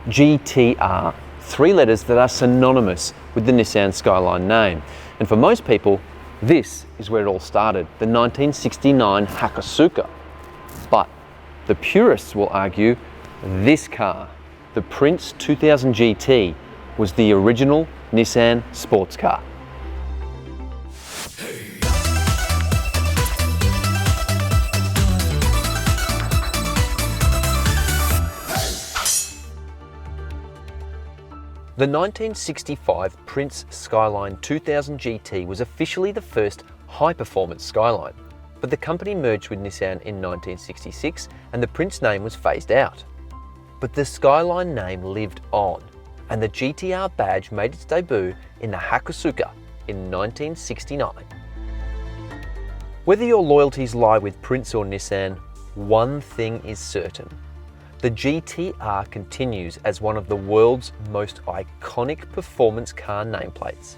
GT-R, three letters that are synonymous with the Nissan Skyline name. And for most people, this is where it all started, the 1969 Hakosuka. But the purists will argue this car, the Prince 2000 GT, was the original Nissan sports car. The 1965 Prince Skyline 2000 GT was officially the first high-performance Skyline, but the company merged with Nissan in 1966 and the Prince name was phased out. But the Skyline name lived on, and the GT-R badge made its debut in the Hakosuka in 1969. Whether your loyalties lie with Prince or Nissan, one thing is certain. The GT-R continues as one of the world's most iconic performance car nameplates.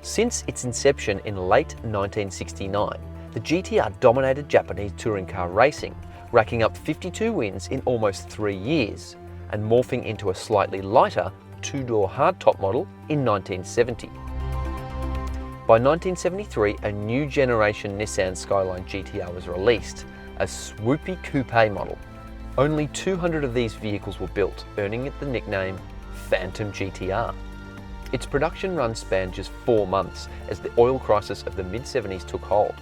Since its inception in late 1969, the GT-R dominated Japanese touring car racing, racking up 52 wins in almost 3 years, and morphing into a slightly lighter two-door hardtop model in 1970. By 1973, a new generation Nissan Skyline GT-R was released, a swoopy coupe model. Only 200 of these vehicles were built, earning it the nickname Phantom GT-R. Its production run spanned just 4 months as the oil crisis of the mid-70s took hold.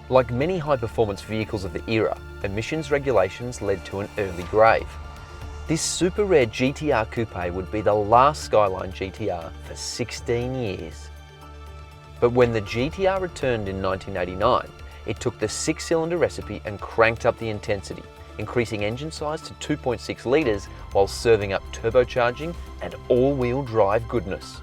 Like many high-performance vehicles of the era, emissions regulations led to an early grave. This super rare GT-R coupe would be the last Skyline GT-R for 16 years. But when the GT-R returned in 1989, it took the 6-cylinder recipe and cranked up the intensity, increasing engine size to 2.6 litres while serving up turbocharging and all-wheel drive goodness.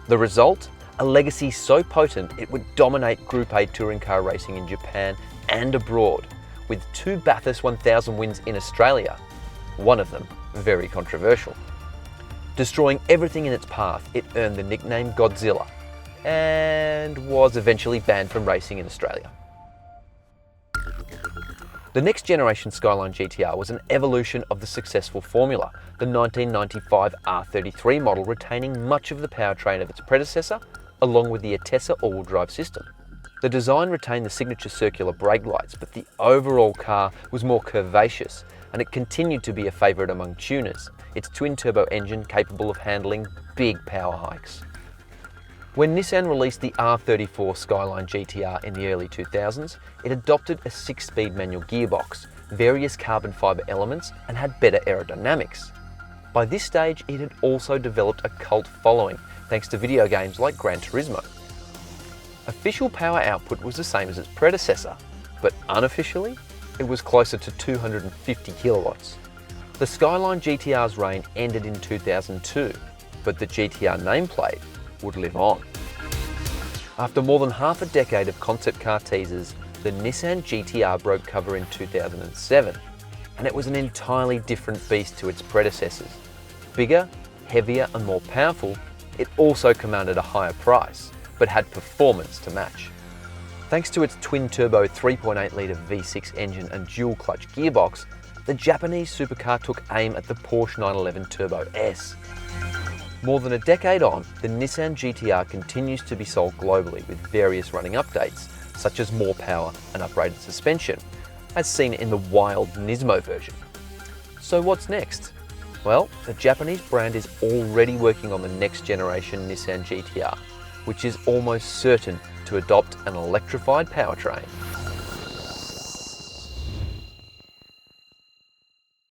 The result? A legacy so potent it would dominate Group A touring car racing in Japan and abroad, with 2 Bathurst 1000 wins in Australia, one of them very controversial. Destroying everything in its path, it earned the nickname Godzilla and was eventually banned from racing in Australia. The next generation Skyline GT-R was an evolution of the successful formula, the 1995 R33 model retaining much of the powertrain of its predecessor, along with the ATTESA all-wheel drive system. The design retained the signature circular brake lights, but the overall car was more curvaceous, and it continued to be a favourite among tuners, its twin-turbo engine capable of handling big power hikes. When Nissan released the R34 Skyline GT-R in the early 2000s, it adopted a 6-speed manual gearbox, various carbon fibre elements, and had better aerodynamics. By this stage, it had also developed a cult following, thanks to video games like Gran Turismo. Official power output was the same as its predecessor, but unofficially, it was closer to 250 kilowatts. The Skyline GT-R's reign ended in 2002, but the GT-R nameplate would live on. After more than half a decade of concept car teasers, the Nissan GT-R broke cover in 2007, and it was an entirely different beast to its predecessors. Bigger, heavier and more powerful, it also commanded a higher price, but had performance to match. Thanks to its twin-turbo 3.8-litre V6 engine and dual-clutch gearbox, the Japanese supercar took aim at the Porsche 911 Turbo S. More than a decade on, the Nissan GT-R continues to be sold globally with various running updates, such as more power and upgraded suspension, as seen in the wild Nismo version. So what's next? Well, the Japanese brand is already working on the next generation Nissan GT-R, which is almost certain to adopt an electrified powertrain.